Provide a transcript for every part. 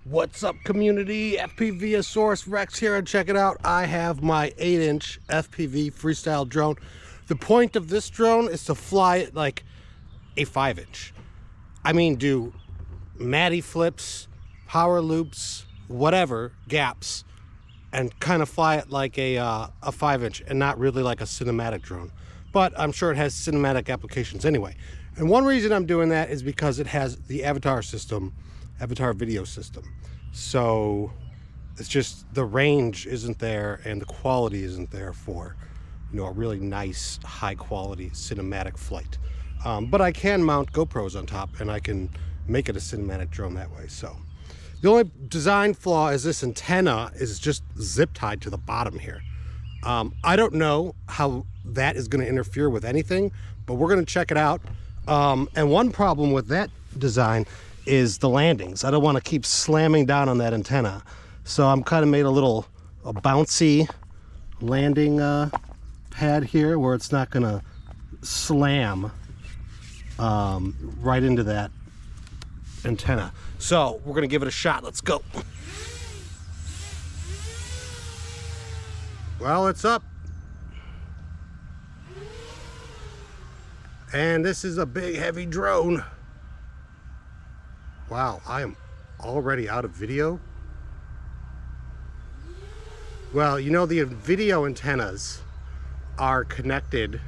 What's up, community? FPV Rex here, and check it out. I have my 8-inch FPV Freestyle drone. The point of this drone is to fly it like a 5-inch. I mean, do Maiden flips, power loops, whatever, gaps, and kind of fly it like a 5-inch and not really like a cinematic drone. But I'm sure it has cinematic applications anyway. And one reason I'm doing that is because it has the Avatar video system. So it's just the range isn't there and the quality isn't there for, a really nice, high quality cinematic flight. But I can mount GoPros on top and I can make it a cinematic drone that way. So the only design flaw is this antenna is just zip tied to the bottom here. I don't know how that is going to interfere with anything, but we're going to check it out. And one problem with that design is the landings. I don't want to keep slamming down on that antenna. So I'm kind of made a bouncy landing pad here where it's not going to slam right into that antenna. So we're going to give it a shot. Let's go. Well, it's up. And this is a big, heavy drone. Wow, I am already out of video. Well, the video antennas are connected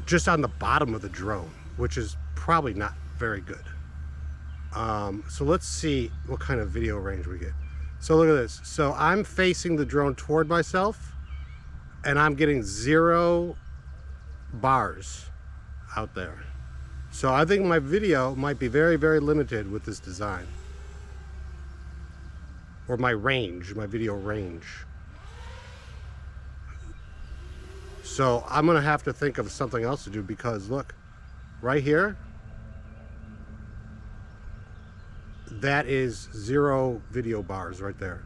just on the bottom of the drone, which is probably not very good. So let's see what kind of video range we get. So look at this. So I'm facing the drone toward myself and I'm getting 0 bars out there. So I think my video might be very, very limited with this design. Or my video range. So I'm gonna have to think of something else to do because look, right here, that is 0 video bars right there.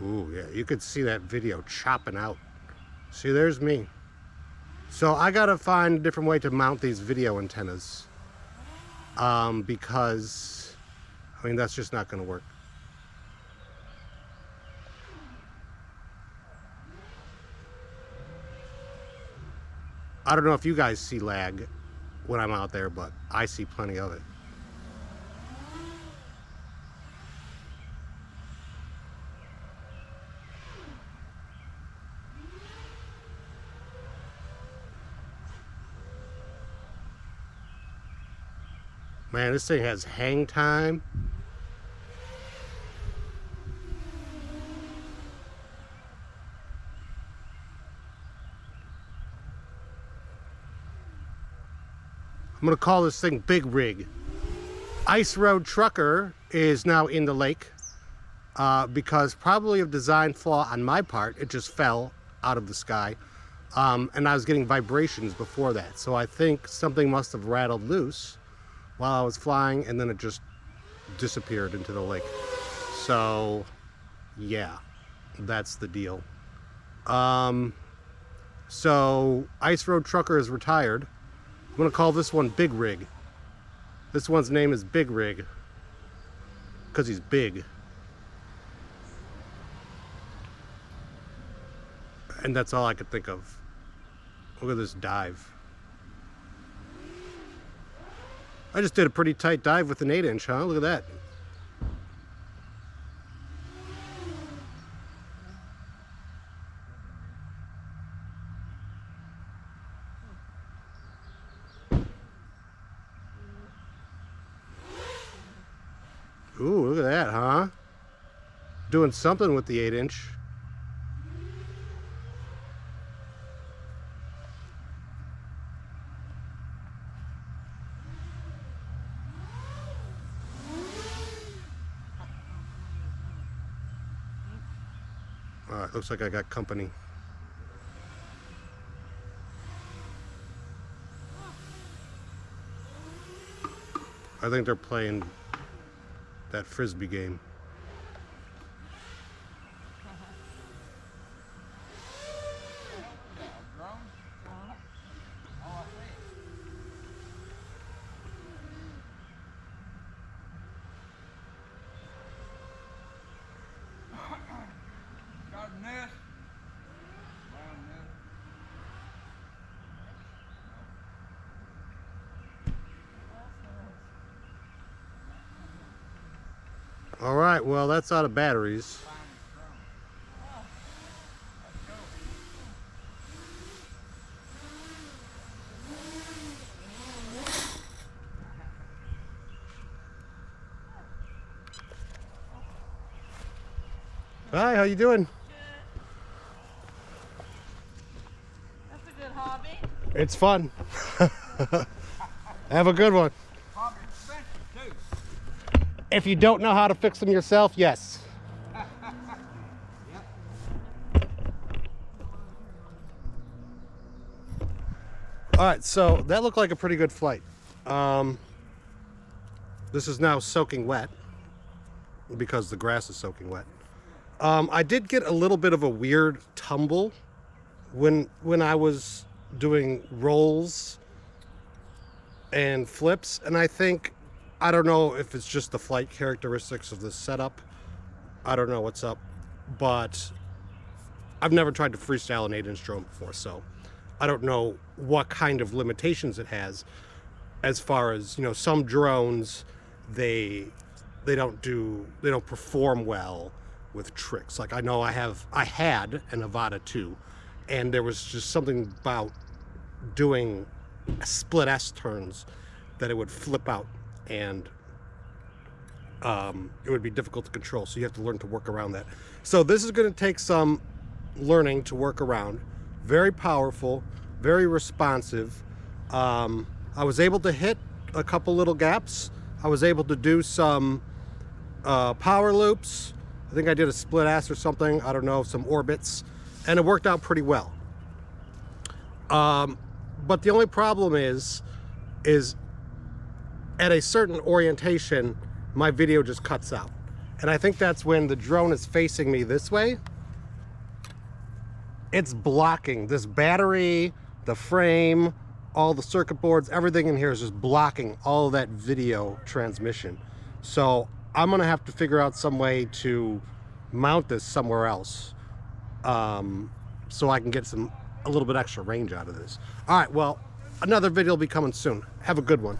Ooh, yeah, you could see that video chopping out. See, there's me. So I gotta find a different way to mount these video antennas. Because, that's just not gonna work. I don't know if you guys see lag when I'm out there, but I see plenty of it. Man, this thing has hang time. I'm gonna call this thing Big Rig. Ice Road Trucker is now in the lake because probably of design flaw on my part. It just fell out of the sky. And I was getting vibrations before that. So I think something must have rattled loose while I was flying, and then it just disappeared into the lake. So yeah, that's the deal. So Ice Road Trucker is retired. I'm gonna call this one Big Rig. This one's name is Big Rig because he's big. And that's all I could think of. Look at this dive. I just did a pretty tight dive with an 8-inch, huh? Look at that. Ooh, look at that, huh? Doing something with the 8-inch. Alright, looks like I got company. I think they're playing that frisbee game. All right, well, that's out of batteries. Hi, how you doing? Good. That's a good hobby. It's fun. Have a good one. Hobby expensive too. If you don't know how to fix them yourself, yes. All right, so that looked like a pretty good flight. This is now soaking wet because the grass is soaking wet. I did get a little bit of a weird tumble when I was doing rolls and flips, and I don't know if it's just the flight characteristics of this setup. I don't know what's up, but I've never tried to freestyle an 8-inch drone before, so I don't know what kind of limitations it has. As far as, you know, some drones, they don't perform well with tricks. Like I know I had an Avata 2, and there was just something about doing split S turns that it would flip out, and it would be difficult to control, so you have to learn to work around that. So this is going to take some learning to work around. Very powerful, very responsive. I was able to hit a couple little gaps. I was able to do some power loops. I think I did a split ass or something. I don't know, some orbits, and it worked out pretty well. But the only problem is at a certain orientation, my video just cuts out. And I think that's when the drone is facing me this way. It's blocking this battery, the frame, all the circuit boards, everything in here is just blocking all of that video transmission. So I'm gonna have to figure out some way to mount this somewhere else, so I can get a little bit extra range out of this. All right, well, another video will be coming soon. Have a good one.